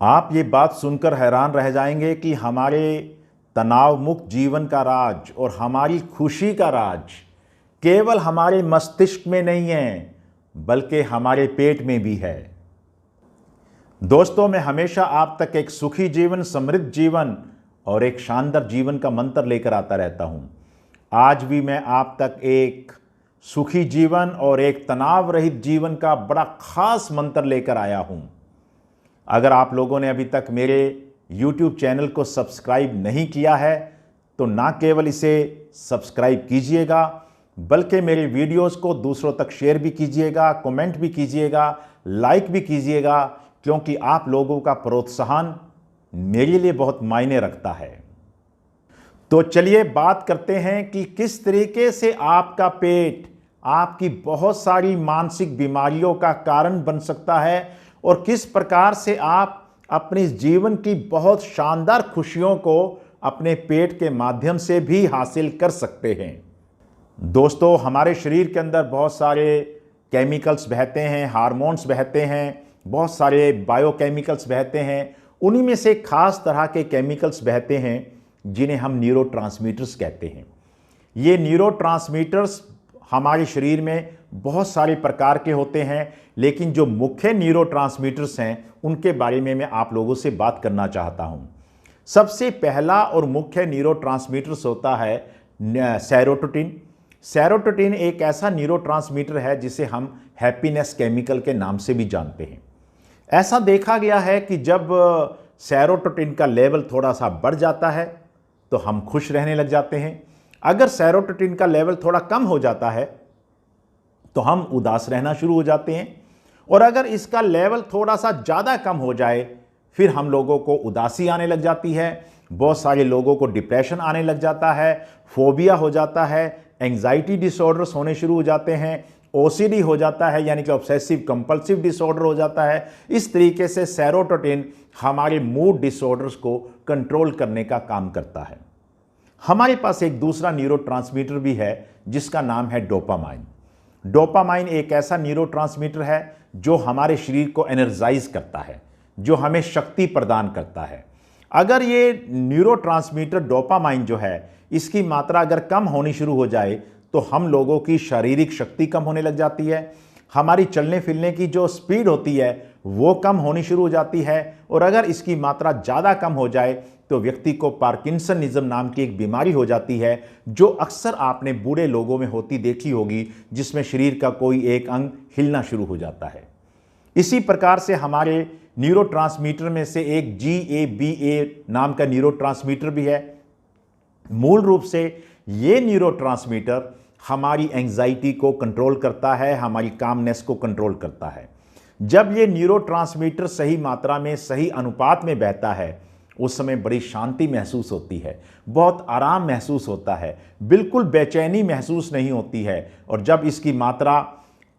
आप ये बात सुनकर हैरान रह जाएंगे कि हमारे तनाव मुक्त जीवन का राज और हमारी खुशी का राज केवल हमारे मस्तिष्क में नहीं है, बल्कि हमारे पेट में भी है। दोस्तों, मैं हमेशा आप तक एक सुखी जीवन, समृद्ध जीवन और एक शानदार जीवन का मंत्र लेकर आता रहता हूं। आज भी मैं आप तक एक सुखी जीवन और एक तनाव रहित जीवन का बड़ा खास मंत्र लेकर आया हूं। अगर आप लोगों ने अभी तक मेरे YouTube चैनल को सब्सक्राइब नहीं किया है तो ना केवल इसे सब्सक्राइब कीजिएगा, बल्कि मेरे वीडियोस को दूसरों तक शेयर भी कीजिएगा, कमेंट भी कीजिएगा, लाइक भी कीजिएगा, क्योंकि आप लोगों का प्रोत्साहन मेरे लिए बहुत मायने रखता है। तो चलिए बात करते हैं कि किस तरीके से आपका पेट आपकी बहुत सारी मानसिक बीमारियों का कारण बन सकता है और किस प्रकार से आप अपने जीवन की बहुत शानदार खुशियों को अपने पेट के माध्यम से भी हासिल कर सकते हैं। दोस्तों, हमारे शरीर के अंदर बहुत सारे केमिकल्स बहते हैं, हार्मोन्स बहते हैं, बहुत सारे बायोकेमिकल्स बहते हैं। उन्हीं में से खास तरह के केमिकल्स बहते हैं जिन्हें हम न्यूरोट्रांसमीटर्स कहते हैं। ये न्यूरोट्रांसमीटर्स हमारे शरीर में बहुत सारे प्रकार के होते हैं, लेकिन जो मुख्य न्यूरोट्रांसमीटर्स हैं उनके बारे में मैं आप लोगों से बात करना चाहता हूं। सबसे पहला और मुख्य न्यूरोट्रांसमीटर्स होता है सेरोटोनिन। सेरोटोनिन एक ऐसा न्यूरोट्रांसमीटर है जिसे हम हैप्पीनेस केमिकल के नाम से भी जानते हैं। ऐसा देखा गया है कि जब सेरोटोनिन का लेवल थोड़ा सा बढ़ जाता है तो हम खुश रहने लग जाते हैं। अगर सेरोटोनिन का लेवल थोड़ा कम हो जाता है तो हम उदास रहना शुरू हो जाते हैं, और अगर इसका लेवल थोड़ा सा ज़्यादा कम हो जाए फिर हम लोगों को उदासी आने लग जाती है। बहुत सारे लोगों को डिप्रेशन आने लग जाता है, फोबिया हो जाता है, एंजाइटी डिसऑर्डर्स होने शुरू हो जाते हैं, ओसीडी हो जाता है यानी कि ऑब्सेसिव कंपल्सिव डिसऑर्डर हो जाता है। इस तरीके से सेरोटोनिन हमारे मूड डिसऑर्डर्स को कंट्रोल करने का काम करता है। हमारे पास एक दूसरा न्यूरोट्रांसमीटर भी है जिसका नाम है डोपामाइन। डोपामाइन एक ऐसा न्यूरोट्रांसमीटर है जो हमारे शरीर को एनर्जाइज करता है, जो हमें शक्ति प्रदान करता है। अगर ये न्यूरोट्रांसमीटर डोपामाइन जो है इसकी मात्रा अगर कम होनी शुरू हो जाए तो हम लोगों की शारीरिक शक्ति कम होने लग जाती है, हमारी चलने फिरने की जो स्पीड होती है वो कम होनी शुरू हो जाती है, और अगर इसकी मात्रा ज़्यादा कम हो जाए तो व्यक्ति को पार्किंसनिज्म नाम की एक बीमारी हो जाती है, जो अक्सर आपने बूढ़े लोगों में होती देखी होगी, जिसमें शरीर का कोई एक अंग हिलना शुरू हो जाता है। इसी प्रकार से हमारे न्यूरोट्रांसमीटर में से एक GABA नाम का न्यूरोट्रांसमीटर भी है। मूल रूप से ये न्यूरोट्रांसमीटर हमारी एंजाइटी को कंट्रोल करता है, हमारी कामनेस को कंट्रोल करता है। जब ये न्यूरोट्रांसमीटर सही मात्रा में, सही अनुपात में बहता है, उस समय बड़ी शांति महसूस होती है, बहुत आराम महसूस होता है, बिल्कुल बेचैनी महसूस नहीं होती है। और जब इसकी मात्रा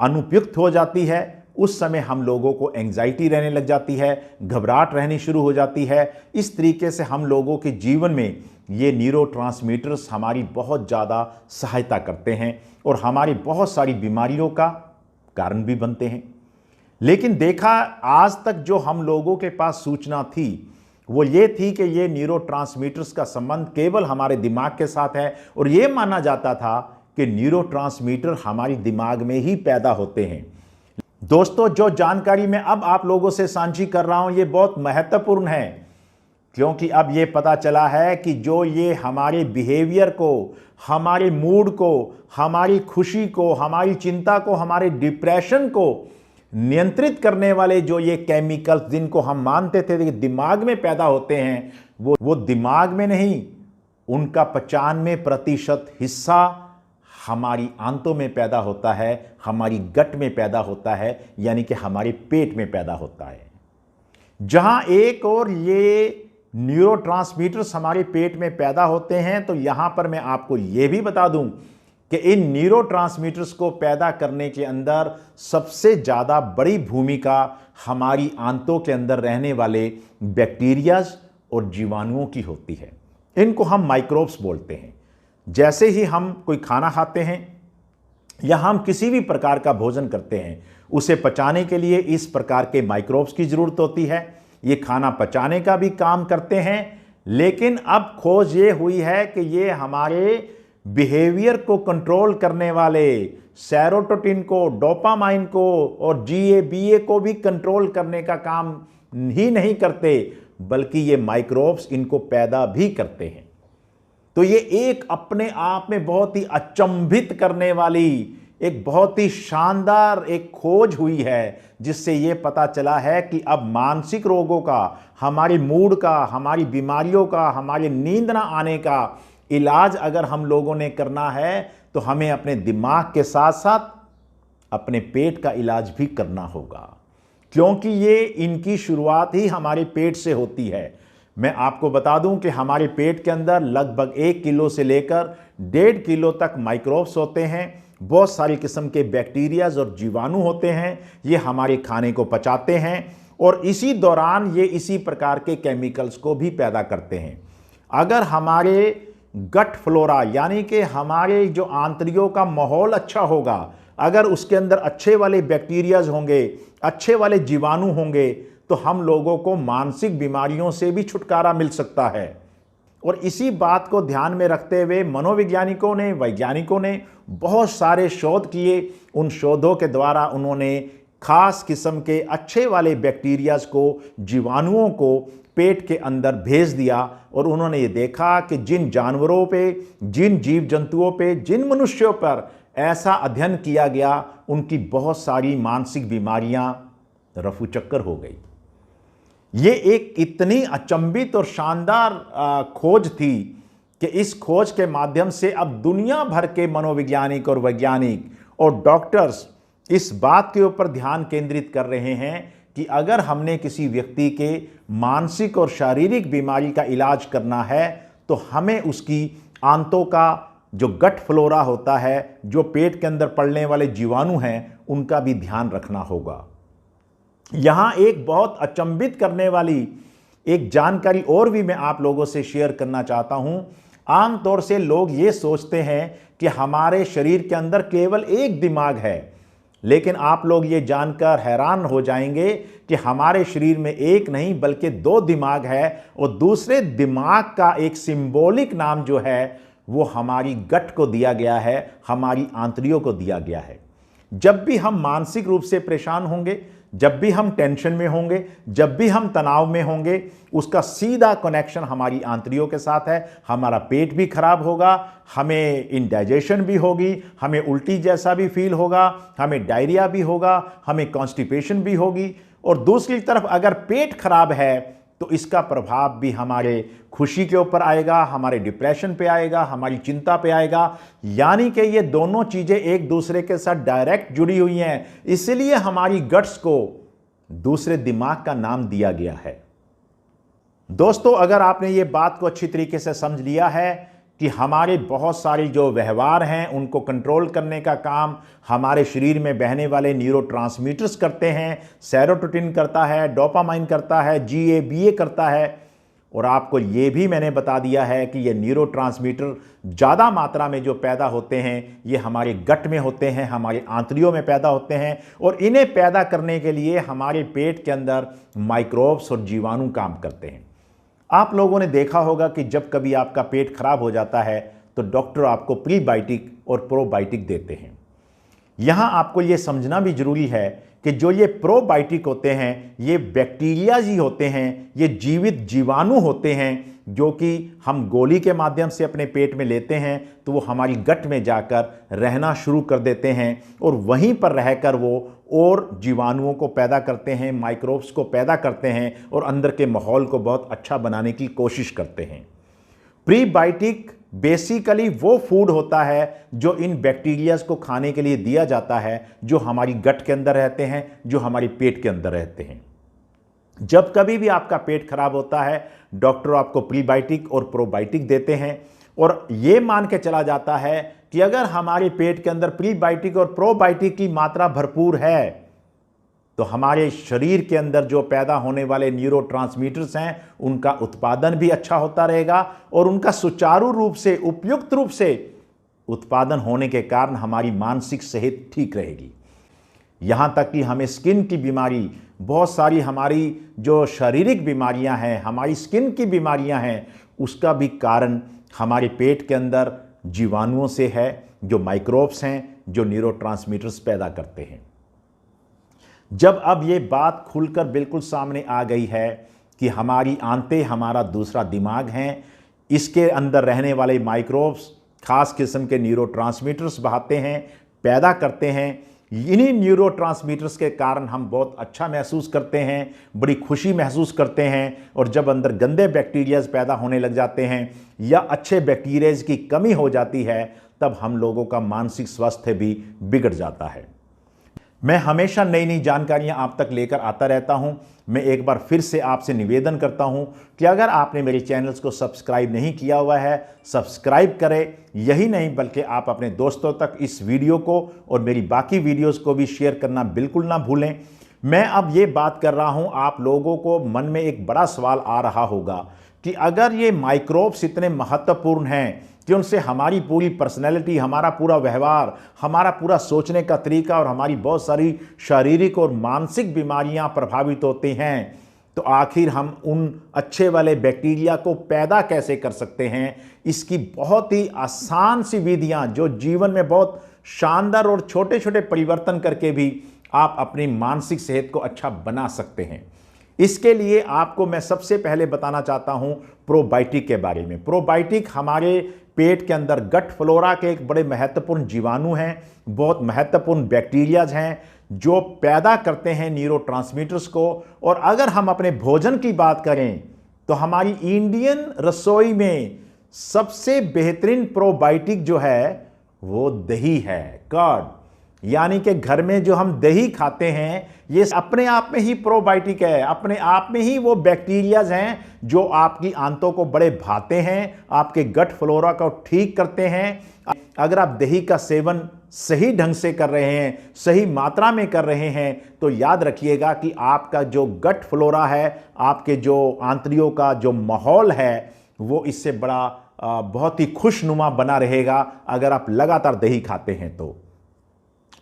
अनुपयुक्त हो जाती है उस समय हम लोगों को एंजाइटी रहने लग जाती है, घबराहट रहनी शुरू हो जाती है। इस तरीके से हम लोगों के जीवन में ये न्यूरोट्रांसमीटर्स हमारी बहुत ज़्यादा सहायता करते हैं और हमारी बहुत सारी बीमारियों का कारण भी बनते हैं। लेकिन देखा आज तक जो हम लोगों के पास सूचना थी वो ये थी कि ये न्यूरोट्रांसमीटर्स का संबंध केवल हमारे दिमाग के साथ है, और ये माना जाता था कि न्यूरोट्रांसमीटर हमारी दिमाग में ही पैदा होते हैं। दोस्तों, जो जानकारी मैं अब आप लोगों से साझी कर रहा हूं ये बहुत महत्वपूर्ण है, क्योंकि अब ये पता चला है कि जो ये हमारे बिहेवियर को, हमारे मूड को, हमारी खुशी को, हमारी चिंता को, हमारे डिप्रेशन को नियंत्रित करने वाले जो ये केमिकल्स जिनको हम मानते थे कि दिमाग में पैदा होते हैं, वो दिमाग में नहीं, उनका 95% हिस्सा हमारी आंतों में पैदा होता है, हमारी गट में पैदा होता है, यानी कि हमारे पेट में पैदा होता है। जहां एक और ये न्यूरोट्रांसमीटर्स हमारे पेट में पैदा होते हैं, तो यहां पर मैं आपको ये भी बता दूं कि इन न्यूरोट्रांसमीटर्स को पैदा करने के अंदर सबसे ज़्यादा बड़ी भूमिका हमारी आंतों के अंदर रहने वाले बैक्टीरियाज और जीवाणुओं की होती है। इनको हम माइक्रोब्स बोलते हैं। जैसे ही हम कोई खाना खाते हैं या हम किसी भी प्रकार का भोजन करते हैं, उसे पचाने के लिए इस प्रकार के माइक्रोब्स की ज़रूरत होती है। ये खाना पचाने का भी काम करते हैं। लेकिन अब खोज ये हुई है कि ये हमारे बिहेवियर को कंट्रोल करने वाले सेरोटोनिन को, डोपामाइन को और GABA को भी कंट्रोल करने का काम ही नहीं करते, बल्कि ये माइक्रोब्स इनको पैदा भी करते हैं। तो ये एक अपने आप में बहुत ही अचंभित करने वाली, एक बहुत ही शानदार एक खोज हुई है, जिससे ये पता चला है कि अब मानसिक रोगों का, हमारे मूड का, हमारी बीमारियों का, हमारे नींद ना आने का इलाज अगर हम लोगों ने करना है तो हमें अपने दिमाग के साथ साथ अपने पेट का इलाज भी करना होगा, क्योंकि ये इनकी शुरुआत ही हमारे पेट से होती है। मैं आपको बता दूं कि हमारे पेट के अंदर लगभग 1 किलो से लेकर 1.5 किलो तक माइक्रोब्स होते हैं। बहुत सारी किस्म के बैक्टीरियाज और जीवाणु होते हैं, ये हमारे खाने को पचाते हैं और इसी दौरान ये इसी प्रकार के केमिकल्स को भी पैदा करते हैं। अगर हमारे गट फ्लोरा यानी कि हमारे जो आंतरियों का माहौल अच्छा होगा, अगर उसके अंदर अच्छे वाले बैक्टीरियाज होंगे, अच्छे वाले जीवाणु होंगे, तो हम लोगों को मानसिक बीमारियों से भी छुटकारा मिल सकता है। और इसी बात को ध्यान में रखते हुए मनोवैज्ञानिकों ने, वैज्ञानिकों ने बहुत सारे शोध किए। उन शोधों के द्वारा उन्होंने खास किस्म के अच्छे वाले बैक्टीरियाज को, जीवाणुओं को पेट के अंदर भेज दिया और उन्होंने ये देखा कि जिन जानवरों पे, जिन जीव जंतुओं पे, जिन मनुष्यों पर ऐसा अध्ययन किया गया, उनकी बहुत सारी मानसिक बीमारियां रफू चक्कर हो गई। ये एक इतनी अचंभित और शानदार खोज थी कि इस खोज के माध्यम से अब दुनिया भर के मनोवैज्ञानिक और वैज्ञानिक और डॉक्टर्स इस बात के ऊपर ध्यान केंद्रित कर रहे हैं कि अगर हमने किसी व्यक्ति के मानसिक और शारीरिक बीमारी का इलाज करना है तो हमें उसकी आंतों का जो गट फ्लोरा होता है, जो पेट के अंदर पड़ने वाले जीवाणु हैं, उनका भी ध्यान रखना होगा। यहां एक बहुत अचंभित करने वाली एक जानकारी और भी मैं आप लोगों से शेयर करना चाहता हूं। आमतौर से लोग ये सोचते हैं कि हमारे शरीर के अंदर केवल एक दिमाग है, लेकिन आप लोग ये जानकर हैरान हो जाएंगे कि हमारे शरीर में एक नहीं बल्कि 2 दिमाग है और दूसरे दिमाग का एक सिंबॉलिक नाम जो है वो हमारी गट को दिया गया है, हमारी आंतरियों को दिया गया है। जब भी हम मानसिक रूप से परेशान होंगे, जब भी हम टेंशन में होंगे, जब भी हम तनाव में होंगे, उसका सीधा कनेक्शन हमारी आंतरियों के साथ है। हमारा पेट भी खराब होगा, हमें इंडाइजेशन भी होगी, हमें उल्टी जैसा भी फील होगा, हमें डायरिया भी होगा, हमें कॉन्स्टिपेशन भी होगी। और दूसरी तरफ अगर पेट खराब है तो इसका प्रभाव भी हमारे खुशी के ऊपर आएगा, हमारे डिप्रेशन पे आएगा, हमारी चिंता पे आएगा। यानी कि ये दोनों चीजें एक दूसरे के साथ डायरेक्ट जुड़ी हुई हैं। इसलिए हमारी गट्स को दूसरे दिमाग का नाम दिया गया है। दोस्तों, अगर आपने ये बात को अच्छी तरीके से समझ लिया है कि हमारे बहुत सारे जो व्यवहार हैं उनको कंट्रोल करने का काम हमारे शरीर में बहने वाले न्यूरोट्रांसमीटर्स करते हैं, सेरोटोनिन करता है, डोपामाइन करता है, GABA करता है। और आपको ये भी मैंने बता दिया है कि ये न्यूरोट्रांसमीटर ज़्यादा मात्रा में जो पैदा होते हैं ये हमारे गट में होते हैं, हमारे आंतरियों में पैदा होते हैं। और इन्हें पैदा करने के लिए हमारे पेट के अंदर माइक्रोब्स और जीवाणु काम करते हैं। आप लोगों ने देखा होगा कि जब कभी आपका पेट खराब हो जाता है तो डॉक्टर आपको प्रीबायोटिक और प्रोबायोटिक देते हैं। यहाँ आपको ये समझना भी जरूरी है कि जो ये प्रोबायोटिक होते हैं ये बैक्टीरिया ही होते हैं, ये जीवित जीवाणु होते हैं जो कि हम गोली के माध्यम से अपने पेट में लेते हैं तो वो हमारी गट में जाकर रहना शुरू कर देते हैं और वहीं पर रहकर वो और जीवाणुओं को पैदा करते हैं, माइक्रोब्स को पैदा करते हैं और अंदर के माहौल को बहुत अच्छा बनाने की कोशिश करते हैं। प्रीबायोटिक बेसिकली वो फूड होता है जो इन बैक्टीरियाज को खाने के लिए दिया जाता है, जो हमारी गट के अंदर रहते हैं, जो हमारे पेट के अंदर रहते हैं। जब कभी भी आपका पेट खराब होता है डॉक्टर आपको प्रीबायोटिक और प्रोबायोटिक देते हैं और ये मान के चला जाता है कि अगर हमारे पेट के अंदर प्रीबायोटिक और प्रोबायोटिक की मात्रा भरपूर है तो हमारे शरीर के अंदर जो पैदा होने वाले न्यूरोट्रांसमीटर्स हैं उनका उत्पादन भी अच्छा होता रहेगा और उनका सुचारू रूप से, उपयुक्त रूप से उत्पादन होने के कारण हमारी मानसिक सेहत ठीक रहेगी। यहाँ तक कि हमें स्किन की बीमारी, बहुत सारी हमारी जो शारीरिक बीमारियां हैं, हमारी स्किन की बीमारियां हैं, उसका भी कारण हमारे पेट के अंदर जीवाणुओं से है, जो माइक्रोब्स हैं, जो न्यूरोट्रांसमीटर्स पैदा करते हैं। जब अब ये बात खुलकर बिल्कुल सामने आ गई है कि हमारी आंतें हमारा दूसरा दिमाग हैं, इसके अंदर रहने वाले माइक्रोब्स खास किस्म के न्यूरोट्रांसमीटर्स बहाते हैं, पैदा करते हैं। इन्हीं न्यूरोट्रांसमीटर्स के कारण हम बहुत अच्छा महसूस करते हैं, बड़ी खुशी महसूस करते हैं, और जब अंदर गंदे बैक्टीरियाज पैदा होने लग जाते हैं या अच्छे बैक्टीरियाज की कमी हो जाती है, तब हम लोगों का मानसिक स्वास्थ्य भी बिगड़ जाता है। मैं हमेशा नई नई जानकारियां आप तक लेकर आता रहता हूं। मैं एक बार फिर से आपसे निवेदन करता हूं कि अगर आपने मेरे चैनल्स को सब्सक्राइब नहीं किया हुआ है, सब्सक्राइब करें। यही नहीं बल्कि आप अपने दोस्तों तक इस वीडियो को और मेरी बाकी वीडियोस को भी शेयर करना बिल्कुल ना भूलें। मैं अब ये बात कर रहा हूं, आप लोगों को मन में एक बड़ा सवाल आ रहा होगा कि अगर ये माइक्रोब्स इतने महत्वपूर्ण हैं कि उनसे हमारी पूरी पर्सनैलिटी, हमारा पूरा व्यवहार, हमारा पूरा सोचने का तरीका और हमारी बहुत सारी शारीरिक और मानसिक बीमारियां प्रभावित होती हैं, तो आखिर हम उन अच्छे वाले बैक्टीरिया को पैदा कैसे कर सकते हैं? इसकी बहुत ही आसान सी विधियां, जो जीवन में बहुत शानदार और छोटे छोटे परिवर्तन करके भी आप अपनी मानसिक सेहत को अच्छा बना सकते हैं। इसके लिए आपको मैं सबसे पहले बताना चाहता हूं प्रोबायोटिक के बारे में। प्रोबायोटिक हमारे पेट के अंदर गट फ्लोरा के एक बड़े महत्वपूर्ण जीवाणु हैं, बहुत महत्वपूर्ण बैक्टीरियाज हैं, जो पैदा करते हैं न्यूरोट्रांसमीटर्स को। और अगर हम अपने भोजन की बात करें तो हमारी इंडियन रसोई में सबसे बेहतरीन प्रोबायोटिक जो है वो दही है, कर्ड। यानी कि घर में जो हम दही खाते हैं, ये अपने आप में ही प्रोबायोटिक है, अपने आप में ही वो बैक्टीरियाज हैं जो आपकी आंतों को बड़े भाते हैं, आपके गट फ्लोरा को ठीक करते हैं। अगर आप दही का सेवन सही ढंग से कर रहे हैं, सही मात्रा में कर रहे हैं, तो याद रखिएगा कि आपका जो गट फ्लोरा है, आपके जो आंतड़ियों का जो माहौल है, वो इससे बड़ा बहुत ही खुशनुमा बना रहेगा अगर आप लगातार दही खाते हैं तो।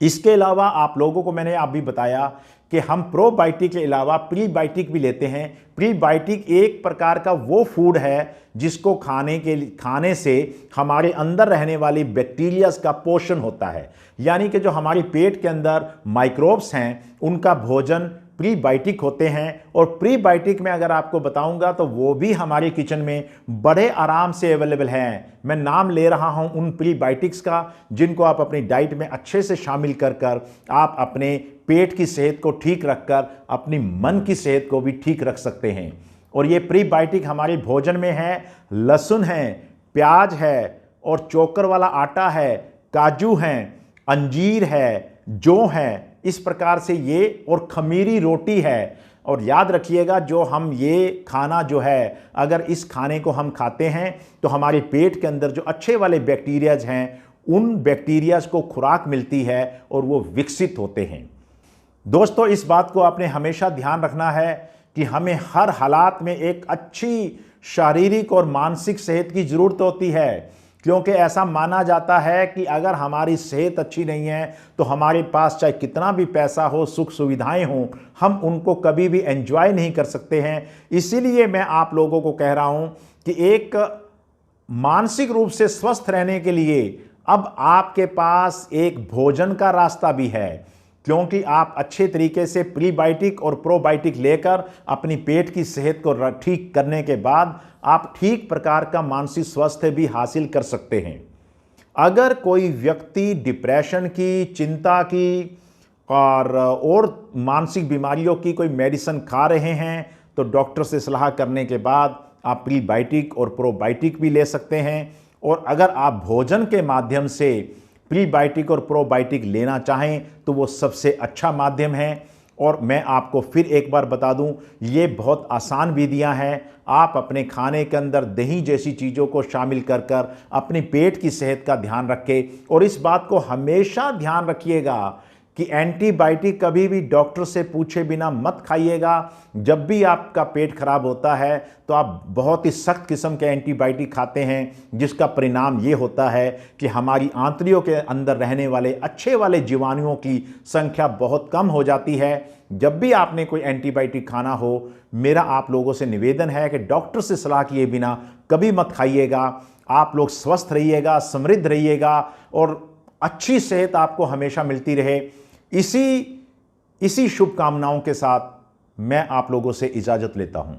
इसके अलावा आप लोगों को मैंने अभी बताया कि हम प्रोबायोटिक के अलावा प्रीबायोटिक भी लेते हैं। प्रीबायोटिक एक प्रकार का वो फूड है जिसको खाने से हमारे अंदर रहने वाली बैक्टीरियाज का पोषण होता है। यानी कि जो हमारे पेट के अंदर माइक्रोब्स हैं, उनका भोजन प्रीबायोटिक होते हैं। और प्रीबायोटिक में अगर आपको बताऊंगा तो वो भी हमारे किचन में बड़े आराम से अवेलेबल हैं। मैं नाम ले रहा हूं उन प्रीबायोटिक्स का, जिनको आप अपनी डाइट में अच्छे से शामिल कर आप अपने पेट की सेहत को ठीक रखकर अपनी मन की सेहत को भी ठीक रख सकते हैं। और ये प्रीबायोटिक हमारे भोजन में है, लहसुन है, प्याज है, और चोकर वाला आटा है, काजू हैं, अंजीर है, जौ है, इस प्रकार से ये, और खमीरी रोटी है। और याद रखिएगा, जो हम ये खाना जो है, अगर इस खाने को हम खाते हैं तो हमारे पेट के अंदर जो अच्छे वाले बैक्टीरियाज हैं, उन बैक्टीरियाज को खुराक मिलती है और वो विकसित होते हैं। दोस्तों, इस बात को आपने हमेशा ध्यान रखना है कि हमें हर हालात में एक अच्छी शारीरिक और मानसिक सेहत की ज़रूरत होती है, क्योंकि ऐसा माना जाता है कि अगर हमारी सेहत अच्छी नहीं है तो हमारे पास चाहे कितना भी पैसा हो, सुख सुविधाएं हों, हम उनको कभी भी एंजॉय नहीं कर सकते हैं। इसीलिए मैं आप लोगों को कह रहा हूं कि एक मानसिक रूप से स्वस्थ रहने के लिए अब आपके पास एक भोजन का रास्ता भी है, क्योंकि आप अच्छे तरीके से प्रीबायोटिक और प्रोबायोटिक लेकर अपनी पेट की सेहत को ठीक करने के बाद आप ठीक प्रकार का मानसिक स्वास्थ्य भी हासिल कर सकते हैं। अगर कोई व्यक्ति डिप्रेशन की, चिंता की और मानसिक बीमारियों की कोई मेडिसिन खा रहे हैं, तो डॉक्टर से सलाह करने के बाद आप प्रीबायोटिक और प्रोबायोटिक भी ले सकते हैं। और अगर आप भोजन के माध्यम से प्रीबायोटिक और प्रोबायोटिक लेना चाहें तो वो सबसे अच्छा माध्यम है। और मैं आपको फिर एक बार बता दूं, ये बहुत आसान विधियां हैं। आप अपने खाने के अंदर दही जैसी चीज़ों को शामिल कर अपने पेट की सेहत का ध्यान रखें। और इस बात को हमेशा ध्यान रखिएगा कि एंटीबायोटिक कभी भी डॉक्टर से पूछे बिना मत खाइएगा। जब भी आपका पेट खराब होता है तो आप बहुत ही सख्त किस्म के एंटीबायोटिक खाते हैं, जिसका परिणाम ये होता है कि हमारी आंतड़ियों के अंदर रहने वाले अच्छे वाले जीवाणुओं की संख्या बहुत कम हो जाती है। जब भी आपने कोई एंटीबायोटिक खाना हो, मेरा आप लोगों से निवेदन है कि डॉक्टर से सलाह किए बिना कभी मत खाइएगा। आप लोग स्वस्थ रहिएगा, समृद्ध रहिएगा और अच्छी सेहत आपको हमेशा मिलती रहे। इसी शुभकामनाओं के साथ मैं आप लोगों से इजाज़त लेता हूं।